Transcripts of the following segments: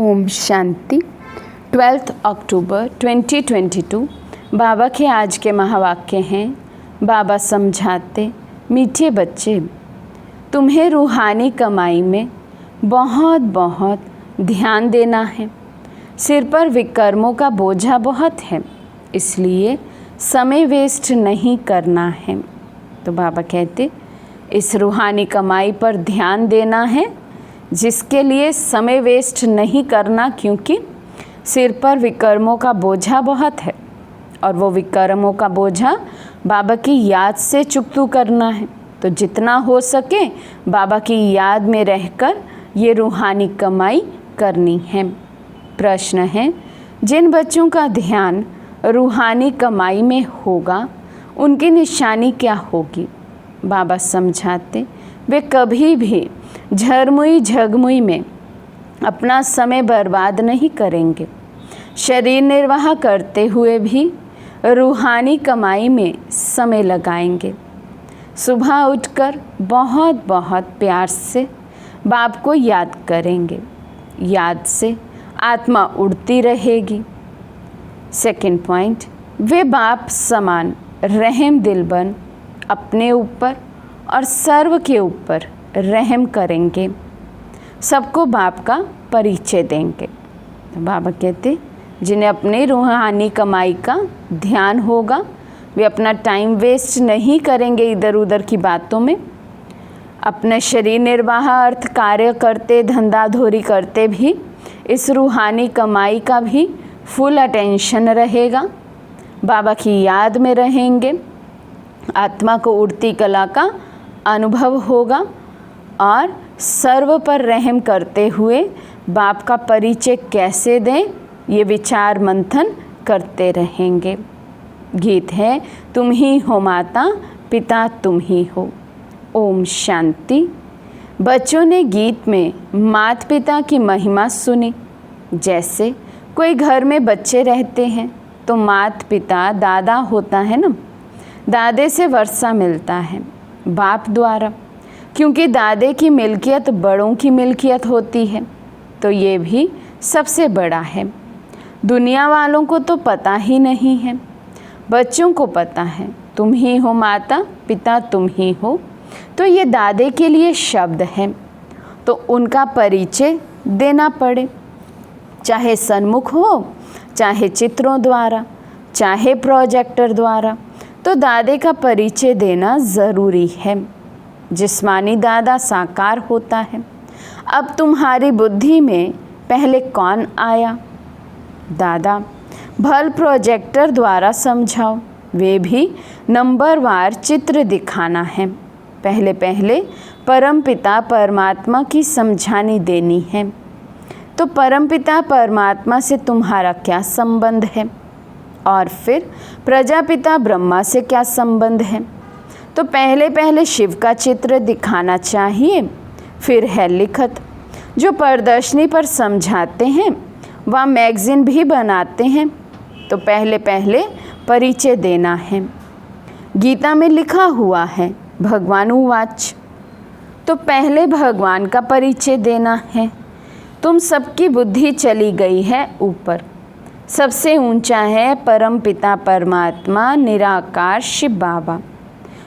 ओम शांति। 12 अक्टूबर 2022 बाबा के आज के महावाक्य हैं। बाबा समझाते, मीठे बच्चे, तुम्हें रूहानी कमाई में बहुत बहुत ध्यान देना है। सिर पर विकर्मों का बोझा बहुत है, इसलिए समय वेस्ट नहीं करना है। तो बाबा कहते, इस रूहानी कमाई पर ध्यान देना है जिसके लिए समय वेस्ट नहीं करना, क्योंकि सिर पर विकर्मों का बोझा बहुत है और वो विकर्मों का बोझा बाबा की याद से चुकतू करना है। तो जितना हो सके बाबा की याद में रहकर ये रूहानी कमाई करनी है। प्रश्न है, जिन बच्चों का ध्यान रूहानी कमाई में होगा उनकी निशानी क्या होगी? बाबा समझाते, वे कभी भी झरमुई झगमुई में अपना समय बर्बाद नहीं करेंगे। शरीर निर्वाह करते हुए भी रूहानी कमाई में समय लगाएंगे। सुबह उठकर बहुत बहुत प्यार से बाप को याद करेंगे। याद से आत्मा उड़ती रहेगी। सेकंड पॉइंट, वे बाप समान रहम दिल बन अपने ऊपर और सर्व के ऊपर रहम करेंगे। सबको बाप का परिचय देंगे। तो बाबा कहते, जिन्हें अपनी रूहानी कमाई का ध्यान होगा वे अपना टाइम वेस्ट नहीं करेंगे इधर उधर की बातों में। अपने शरीर निर्वाह अर्थ कार्य करते, धंधाधोरी करते भी इस रूहानी कमाई का भी फुल अटेंशन रहेगा। बाबा की याद में रहेंगे। आत्मा को उड़ती कला का अनुभव होगा और सर्व पर रहम करते हुए बाप का परिचय कैसे दें, ये विचार मंथन करते रहेंगे। गीत है, तुम ही हो माता पिता तुम ही हो। ओम शांति। बच्चों ने गीत में माता पिता की महिमा सुनी। जैसे कोई घर में बच्चे रहते हैं तो माता पिता दादा होता है ना, दादे से वर्षा मिलता है बाप द्वारा, क्योंकि दादे की मिल्कियत बड़ों की मिल्कियत होती है, तो ये भी सबसे बड़ा है। दुनिया वालों को तो पता ही नहीं है, बच्चों को पता है। तुम ही हो माता पिता तुम ही हो, तो ये दादे के लिए शब्द है, तो उनका परिचय देना पड़े, चाहे सन्मुख हो, चाहे चित्रों द्वारा, चाहे प्रोजेक्टर द्वारा। तो दादे का परिचय देना ज़रूरी है। जिस्मानी दादा साकार होता है। अब तुम्हारी बुद्धि में पहले कौन आया? दादा। भल प्रोजेक्टर द्वारा समझाओ, वे भी नंबरवार चित्र दिखाना है। पहले पहले परमपिता परमात्मा की समझानी देनी है। तो परमपिता परमात्मा से तुम्हारा क्या संबंध है, और फिर प्रजापिता ब्रह्मा से क्या संबंध है? तो पहले पहले शिव का चित्र दिखाना चाहिए, फिर है लिखत। जो प्रदर्शनी पर समझाते हैं वह मैगज़ीन भी बनाते हैं, तो पहले पहले परिचय देना है। गीता में लिखा हुआ है भगवान उवाच, तो पहले भगवान का परिचय देना है। तुम सबकी बुद्धि चली गई है ऊपर, सबसे ऊंचा है परम पिता परमात्मा निराकार शिव बाबा,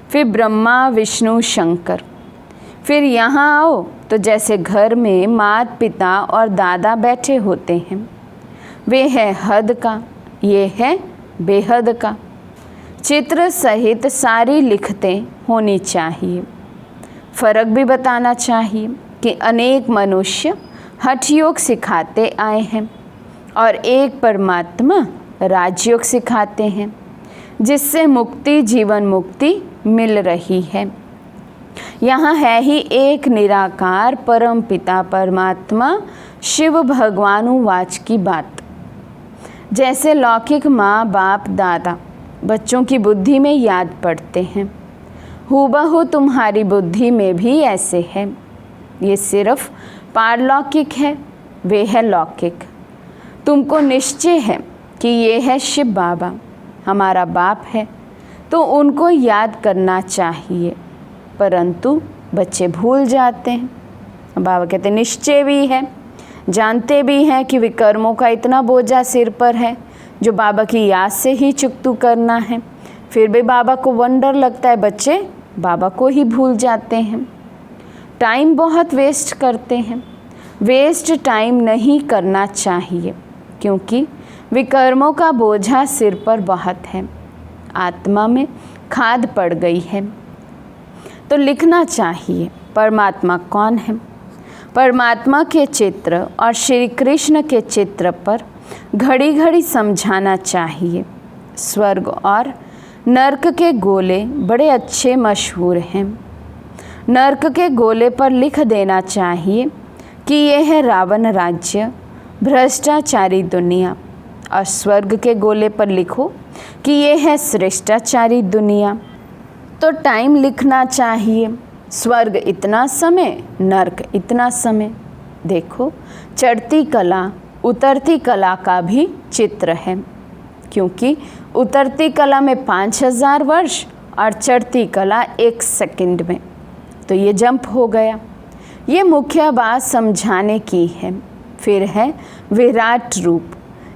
फिर ब्रह्मा विष्णु शंकर। फिर यहाँ आओ तो जैसे घर में माता पिता और दादा बैठे होते हैं, वे है हद का, ये है बेहद का। चित्र सहित सारी लिखतें होनी चाहिए। फ़र्क भी बताना चाहिए कि अनेक मनुष्य हठ योग सिखाते आए हैं और एक परमात्मा राजयोग सिखाते हैं, जिससे मुक्ति जीवन मुक्ति मिल रही है। यहाँ है ही एक निराकार परम पिता परमात्मा शिव भगवानु वाच की बात। जैसे लौकिक माँ बाप दादा बच्चों की बुद्धि में याद पड़ते हैं, हूबहू तुम्हारी बुद्धि में भी ऐसे है। ये सिर्फ पारलौकिक है, वे है लौकिक। तुमको निश्चय है कि ये है शिव बाबा हमारा बाप है, तो उनको याद करना चाहिए, परंतु बच्चे भूल जाते हैं। बाबा कहते निश्चय भी है, जानते भी हैं कि विकर्मों का इतना बोझा सिर पर है जो बाबा की याद से ही चुकतू करना है, फिर भी बाबा को वंडर लगता है बच्चे बाबा को ही भूल जाते हैं, टाइम बहुत वेस्ट करते हैं। वेस्ट टाइम नहीं करना चाहिए क्योंकि विकर्मों का बोझा सिर पर बहुत है, आत्मा में खाद पड़ गई है। तो लिखना चाहिए परमात्मा कौन है, परमात्मा के चित्र और श्री कृष्ण के चित्र पर घड़ी घड़ी समझाना चाहिए। स्वर्ग और नर्क के गोले बड़े अच्छे मशहूर हैं। नर्क के गोले पर लिख देना चाहिए कि यह है रावण राज्य, भ्रष्टाचारी दुनिया, और स्वर्ग के गोले पर लिखो कि यह है श्रेष्ठाचारी दुनिया। तो टाइम लिखना चाहिए, स्वर्ग इतना समय, नर्क इतना समय। देखो चढ़ती कला उतरती कला का भी चित्र है, क्योंकि उतरती कला में 5000 वर्ष और चढ़ती कला 1 सेकंड में, तो ये जंप हो गया। ये मुख्य बात समझाने की है। फिर है विराट रूप,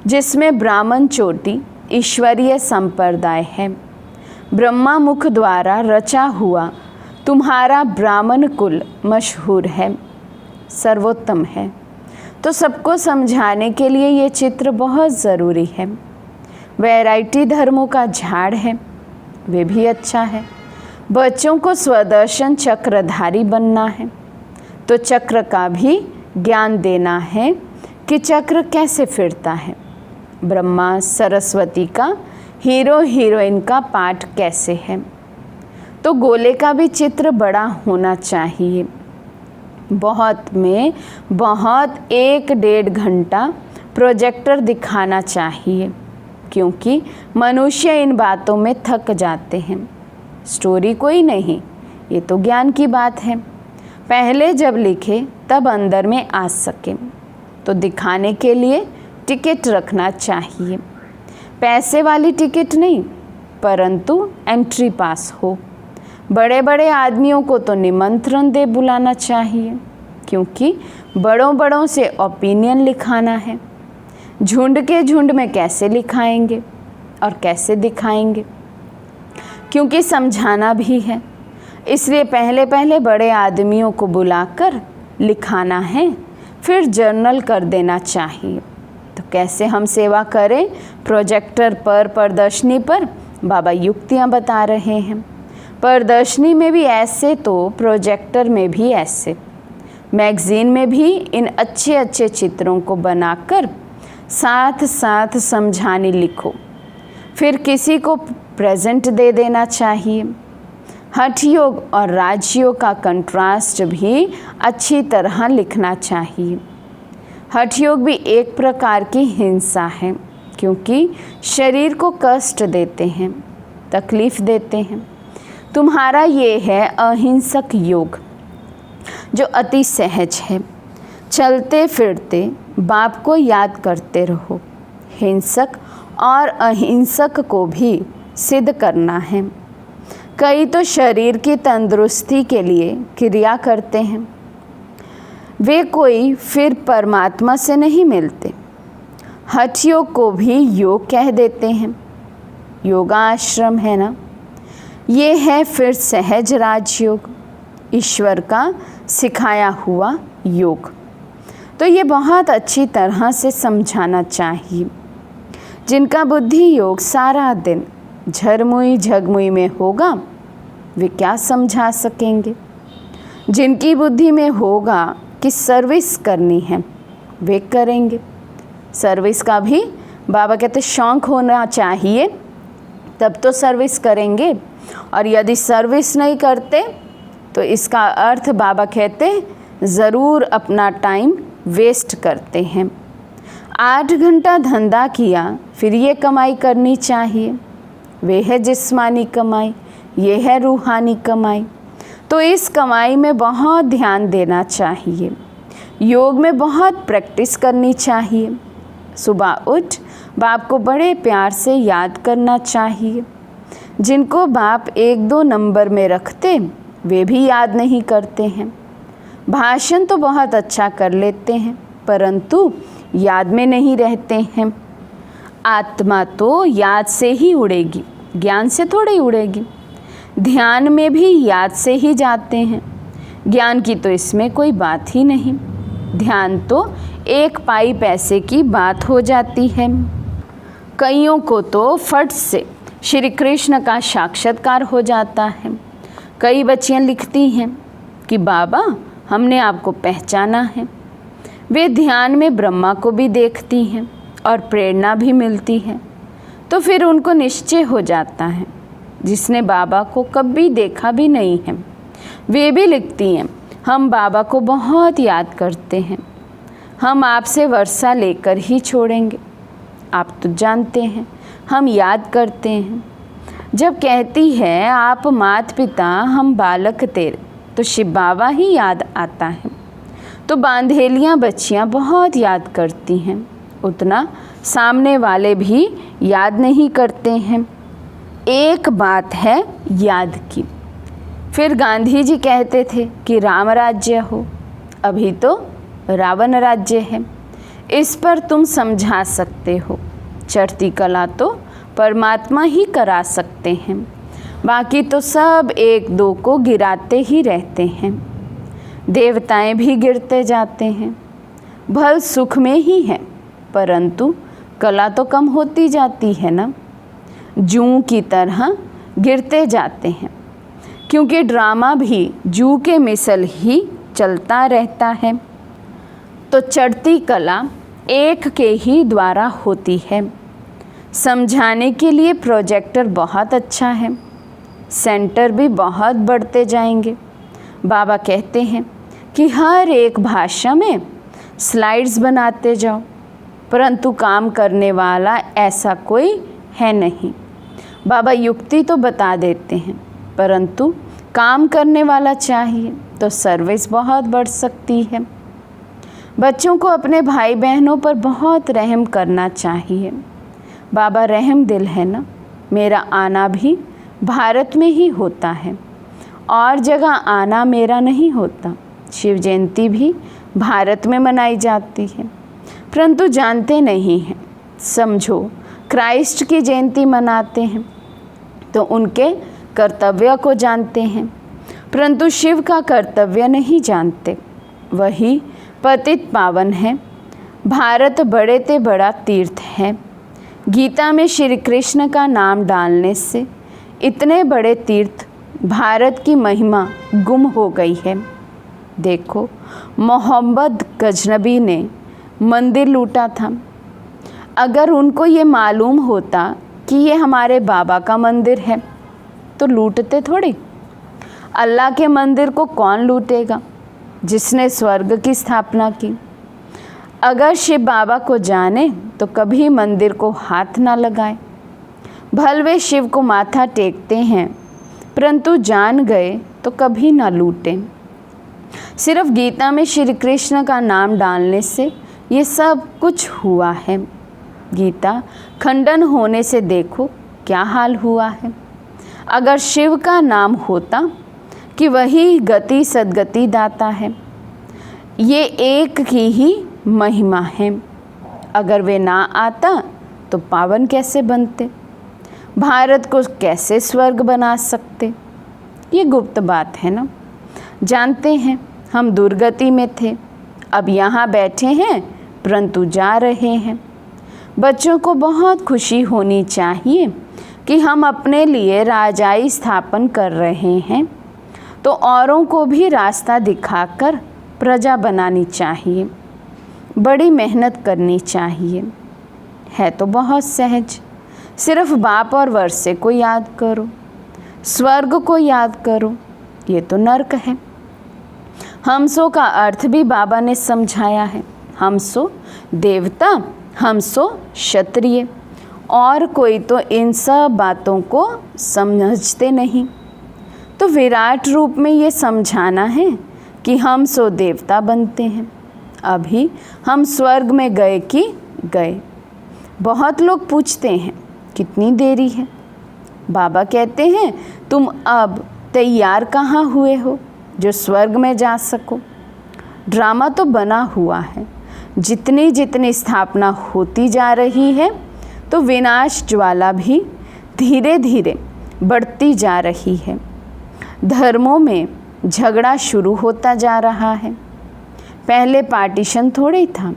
जिसमें ब्राह्मण चोटी ईश्वरीय संप्रदाय है। ब्रह्मा मुख द्वारा रचा हुआ तुम्हारा ब्राह्मण कुल मशहूर है, सर्वोत्तम है। तो सबको समझाने के लिए ये चित्र बहुत ज़रूरी है। वैरायटी धर्मों का झाड़ है, वे भी अच्छा है। बच्चों को स्वदर्शन चक्रधारी बनना है, तो चक्र का भी ज्ञान देना है कि चक्र कैसे फिरता है। ब्रह्मा सरस्वती का हीरो हीरोइन का पाठ कैसे है। तो गोले का भी चित्र बड़ा होना चाहिए। बहुत में बहुत 1-1.5 घंटा प्रोजेक्टर दिखाना चाहिए, क्योंकि मनुष्य इन बातों में थक जाते हैं। स्टोरी कोई नहीं, ये तो ज्ञान की बात है। पहले जब लिखे तब अंदर में आ सके, तो दिखाने के लिए टिकट रखना चाहिए। पैसे वाली टिकट नहीं, परंतु एंट्री पास हो। बड़े बड़े आदमियों को तो निमंत्रण दे बुलाना चाहिए, क्योंकि बड़ों बड़ों से ओपिनियन लिखाना है। झुंड के झुंड में कैसे लिखाएंगे और कैसे दिखाएंगे, क्योंकि समझाना भी है। इसलिए पहले पहले बड़े आदमियों को बुलाकर लिखाना है, फिर जर्नल कर देना चाहिए। तो कैसे हम सेवा करें, प्रोजेक्टर पर प्रदर्शनी पर बाबा युक्तियाँ बता रहे हैं। प्रदर्शनी में भी ऐसे तो प्रोजेक्टर में भी ऐसे, मैगज़ीन में भी इन अच्छे अच्छे चित्रों को बनाकर साथ साथ समझाने लिखो। फिर किसी को प्रेजेंट दे देना चाहिए। हठ योग और राजयोग का कंट्रास्ट भी अच्छी तरह लिखना चाहिए। हठ योग भी एक प्रकार की हिंसा है, क्योंकि शरीर को कष्ट देते हैं, तकलीफ़ देते हैं। तुम्हारा ये है अहिंसक योग, जो अति सहज है। चलते फिरते बाप को याद करते रहो। हिंसक और अहिंसक को भी सिद्ध करना है। कई तो शरीर की तंदुरुस्ती के लिए क्रिया करते हैं, वे कोई फिर परमात्मा से नहीं मिलते। हठ योग को भी योग कह देते हैं, योगाश्रम है ना। ये है फिर सहज राजयोग, ईश्वर का सिखाया हुआ योग। तो ये बहुत अच्छी तरह से समझाना चाहिए। जिनका बुद्धि योग सारा दिन झरमुई झगमुई में होगा, वे क्या समझा सकेंगे। जिनकी बुद्धि में होगा कि सर्विस करनी है, वे करेंगे। सर्विस का भी बाबा कहते शौक़ होना चाहिए, तब तो सर्विस करेंगे। और यदि सर्विस नहीं करते तो इसका अर्थ बाबा कहते ज़रूर अपना टाइम वेस्ट करते हैं। 8 घंटा धंधा किया, फिर ये कमाई करनी चाहिए। वे है जिस्मानी कमाई, ये है रूहानी कमाई। तो इस कमाई में बहुत ध्यान देना चाहिए। योग में बहुत प्रैक्टिस करनी चाहिए। सुबह उठ बाप को बड़े प्यार से याद करना चाहिए। जिनको बाप 1-2 नंबर में रखते, वे भी याद नहीं करते हैं। भाषण तो बहुत अच्छा कर लेते हैं, परंतु याद में नहीं रहते हैं। आत्मा तो याद से ही उड़ेगी, ज्ञान से थोड़ी उड़ेगी। ध्यान में भी याद से ही जाते हैं, ज्ञान की तो इसमें कोई बात ही नहीं। ध्यान तो एक पाई पैसे की बात हो जाती है। कईयों को तो फट से श्री कृष्ण का साक्षात्कार हो जाता है। कई बच्चियां लिखती हैं कि बाबा हमने आपको पहचाना है। वे ध्यान में ब्रह्मा को भी देखती हैं और प्रेरणा भी मिलती है। तो फिर उनको निश्चय हो जाता है, जिसने बाबा को कभी देखा भी नहीं है। वे भी लिखती हैं, हम बाबा को बहुत याद करते हैं, हम आपसे वर्षा लेकर ही छोड़ेंगे। आप तो जानते हैं हम याद करते हैं। जब कहती है आप मात पिता हम बालक तेरे, तो शिव बाबा ही याद आता है। तो बांधेलियाँ बच्चियाँ बहुत याद करती हैं, उतना सामने वाले भी याद नहीं करते हैं। एक बात है याद की। फिर गांधी जी कहते थे कि राम राज्य हो, अभी तो रावण राज्य है। इस पर तुम समझा सकते हो। चढ़ती कला तो परमात्मा ही करा सकते हैं, बाकी तो सब एक दो को गिराते ही रहते हैं। देवताएं भी गिरते जाते हैं, भल सुख में ही है, परंतु कला तो कम होती जाती है ना। जूं की तरह गिरते जाते हैं, क्योंकि ड्रामा भी जू के मिसल ही चलता रहता है। तो चढ़ती कला एक के ही द्वारा होती है। समझाने के लिए प्रोजेक्टर बहुत अच्छा है, सेंटर भी बहुत बढ़ते जाएंगे। बाबा कहते हैं कि हर एक भाषा में स्लाइड्स बनाते जाओ, परंतु काम करने वाला ऐसा कोई है नहीं। बाबा युक्ति तो बता देते हैं, परंतु काम करने वाला चाहिए तो सर्विस बहुत बढ़ सकती है। बच्चों को अपने भाई बहनों पर बहुत रहम करना चाहिए। बाबा रहम दिल है ना। मेरा आना भी भारत में ही होता है, और जगह आना मेरा नहीं होता। शिव जयंती भी भारत में मनाई जाती है, परंतु जानते नहीं हैं। समझो क्राइस्ट की जयंती मनाते हैं तो उनके कर्तव्य को जानते हैं, परंतु शिव का कर्तव्य नहीं जानते। वही पतित पावन है। भारत बड़े ते बड़ा तीर्थ है। गीता में श्री कृष्ण का नाम डालने से इतने बड़े तीर्थ भारत की महिमा गुम हो गई है। देखो मोहम्मद गजनबी ने मंदिर लूटा था। अगर उनको ये मालूम होता कि ये हमारे बाबा का मंदिर है तो लूटते थोड़ी। अल्लाह के मंदिर को कौन लूटेगा, जिसने स्वर्ग की स्थापना की। अगर शिव बाबा को जाने तो कभी मंदिर को हाथ ना लगाए। भल वे शिव को माथा टेकते हैं, परंतु जान गए तो कभी ना लूटें। सिर्फ गीता में श्री कृष्ण का नाम डालने से ये सब कुछ हुआ है। गीता खंडन होने से देखो क्या हाल हुआ है। अगर शिव का नाम होता कि वही गति सद्गति दाता है, ये एक की ही महिमा है। अगर वे ना आता तो पावन कैसे बनते, भारत को कैसे स्वर्ग बना सकते। ये गुप्त बात है ना। जानते हैं हम दुर्गति में थे, अब यहाँ बैठे हैं परंतु जा रहे हैं। बच्चों को बहुत खुशी होनी चाहिए कि हम अपने लिए राजाई स्थापन कर रहे हैं, तो औरों को भी रास्ता दिखाकर प्रजा बनानी चाहिए। बड़ी मेहनत करनी चाहिए। है तो बहुत सहज, सिर्फ बाप और वर्षे को याद करो, स्वर्ग को याद करो, ये तो नर्क है। हमसो का अर्थ भी बाबा ने समझाया है। हमसो देवता, हमसो क्षत्रिय, और कोई तो इन सब बातों को समझते नहीं। तो विराट रूप में ये समझाना है कि हम सो देवता बनते हैं। अभी हम स्वर्ग में गए कि गए। बहुत लोग पूछते हैं कितनी देरी है। बाबा कहते हैं तुम अब तैयार कहाँ हुए हो जो स्वर्ग में जा सको। ड्रामा तो बना हुआ है, जितनी जितनी स्थापना होती जा रही है तो विनाश ज्वाला भी धीरे धीरे बढ़ती जा रही है। धर्मों में झगड़ा शुरू होता जा रहा है। पहले पार्टीशन थोड़े था,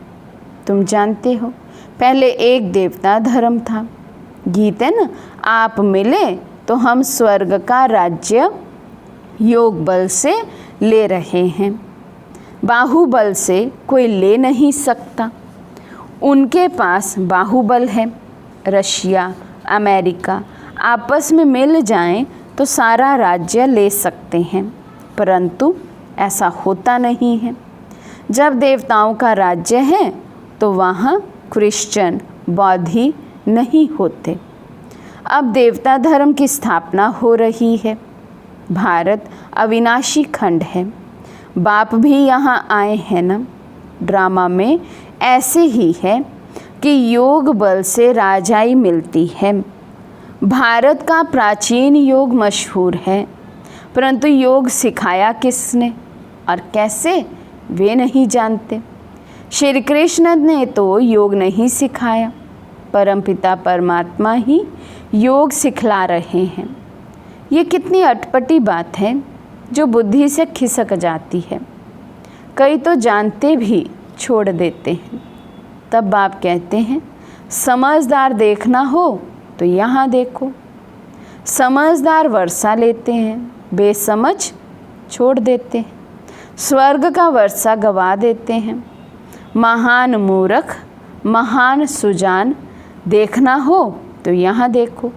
तुम जानते हो। पहले एक देवता धर्म था। गीत है ना, आप मिले तो हम स्वर्ग का राज्य योग बल से ले रहे हैं। बाहुबल से कोई ले नहीं सकता। उनके पास बाहुबल है। रशिया, अमेरिका आपस में मिल जाएं तो सारा राज्य ले सकते हैं, परंतु ऐसा होता नहीं है। जब देवताओं का राज्य है तो वहाँ क्रिश्चियन, बौद्धी नहीं होते। अब देवता धर्म की स्थापना हो रही है। भारत अविनाशी खंड है। बाप भी यहाँ आए हैं ना। ड्रामा में ऐसे ही है कि योग बल से राजाई मिलती है। भारत का प्राचीन योग मशहूर है, परंतु योग सिखाया किसने और कैसे वे नहीं जानते। श्री कृष्ण ने तो योग नहीं सिखाया, परमपिता परमात्मा ही योग सिखला रहे हैं। ये कितनी अटपटी बात है जो बुद्धि से खिसक जाती है। कई तो जानते भी छोड़ देते हैं। तब बाप कहते हैं समझदार देखना हो तो यहाँ देखो। समझदार वर्षा लेते हैं, बेसमझ छोड़ देते हैं। स्वर्ग का वर्षा गवा देते हैं। महान मूर्ख, महान सुजान देखना हो तो यहाँ देखो।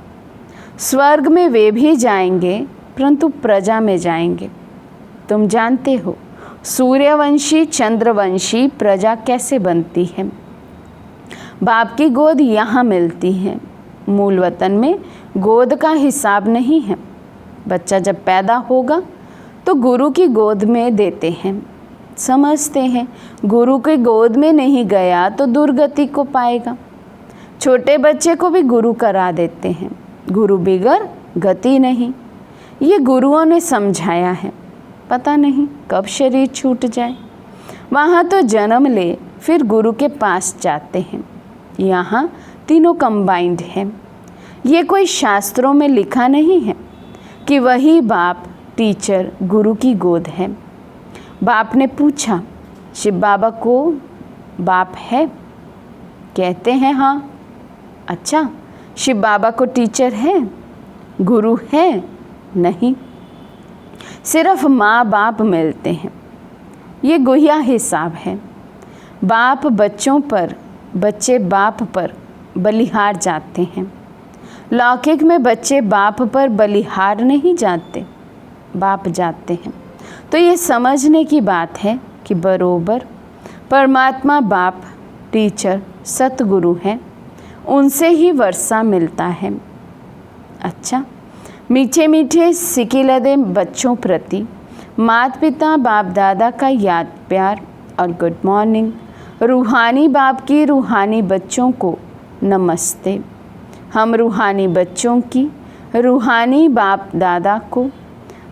स्वर्ग में वे भी जाएंगे, परंतु प्रजा में जाएंगे। तुम जानते हो सूर्यवंशी, चंद्रवंशी प्रजा कैसे बनती है। बाप की गोद यहाँ मिलती है। मूल वतन में गोद का हिसाब नहीं है। बच्चा जब पैदा होगा तो गुरु की गोद में देते हैं। समझते हैं गुरु की गोद में नहीं गया तो दुर्गति को पाएगा। छोटे बच्चे को भी गुरु करा देते हैं। गुरु बिगर गति नहीं, ये गुरुओं ने समझाया है। पता नहीं कब शरीर छूट जाए। वहाँ तो जन्म ले फिर गुरु के पास जाते हैं। यहाँ तीनों कंबाइंड है। ये कोई शास्त्रों में लिखा नहीं है कि वही बाप टीचर गुरु की गोद है। बाप ने पूछा शिव बाबा को बाप है? कहते हैं हाँ। अच्छा, शिव बाबा को टीचर है, गुरु है? नहीं, सिर्फ माँ बाप मिलते हैं। ये गुहिया हिसाब है। बाप बच्चों पर, बच्चे बाप पर बलिहार जाते हैं। लौकिक में बच्चे बाप पर बलिहार नहीं जाते, बाप जाते हैं। तो ये समझने की बात है कि बरोबर परमात्मा बाप टीचर सतगुरु हैं, उनसे ही वर्षा मिलता है। अच्छा, मीठे मीठे सिकिलदे बच्चों प्रति माता पिता बाप दादा का याद प्यार और गुड मॉर्निंग। रूहानी बाप की रूहानी बच्चों को नमस्ते। हम रूहानी बच्चों की रूहानी बाप दादा को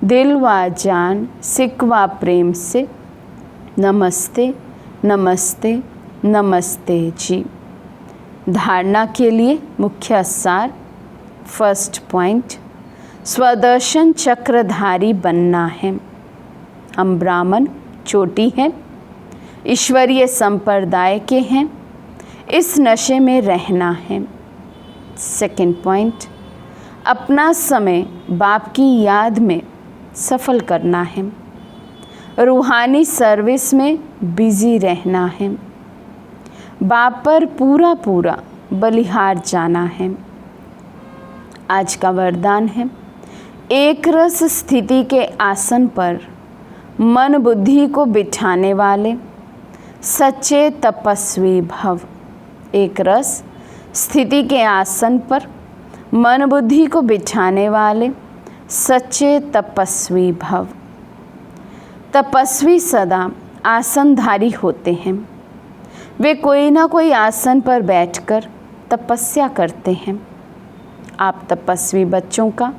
दिल व जान सिक व प्रेम से नमस्ते नमस्ते नमस्ते जी। धारणा के लिए मुख्य सार। फर्स्ट पॉइंट, स्वदर्शन चक्रधारी बनना है। हम ब्राह्मण चोटी हैं, ईश्वरीय संप्रदाय के हैं, इस नशे में रहना है। सेकंड पॉइंट, अपना समय बाप की याद में सफल करना है। रूहानी सर्विस में बिजी रहना है। बाप पर पूरा पूरा बलिहार जाना है। आज का वरदान है, एक रस स्थिति के आसन पर मन बुद्धि को बिठाने वाले सच्चे तपस्वी भव। एक रस स्थिति के आसन पर मन बुद्धि को बिठाने वाले सच्चे तपस्वी भव। तपस्वी सदा आसनधारी होते हैं। वे कोई ना कोई आसन पर बैठकर तपस्या करते हैं। आप तपस्वी बच्चों का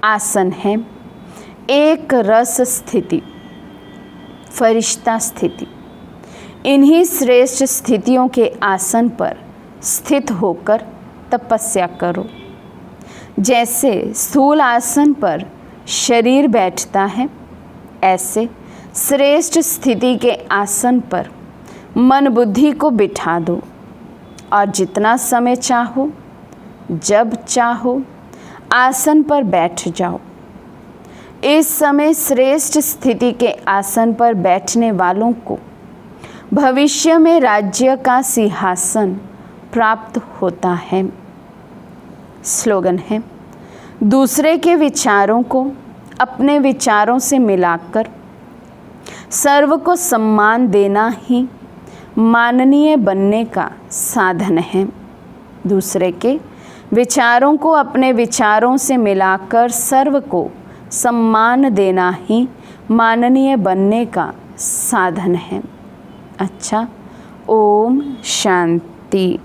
आसन है एक रस स्थिति, फरिश्ता स्थिति। इन्हीं श्रेष्ठ स्थितियों के आसन पर स्थित होकर तपस्या करो। जैसे स्थूल आसन पर शरीर बैठता है, ऐसे श्रेष्ठ स्थिति के आसन पर मन बुद्धि को बिठा दो और जितना समय चाहो, जब चाहो, आसन पर बैठ जाओ। इस समय श्रेष्ठ स्थिति के आसन पर बैठने वालों को भविष्य में राज्य का सिंहासन प्राप्त होता है। स्लोगन है, दूसरे के विचारों को अपने विचारों से मिलाकर सर्व को सम्मान देना ही माननीय बनने का साधन है। दूसरे के विचारों को अपने विचारों से मिलाकर सर्व को सम्मान देना ही माननीय बनने का साधन है। अच्छा, ओम शांति।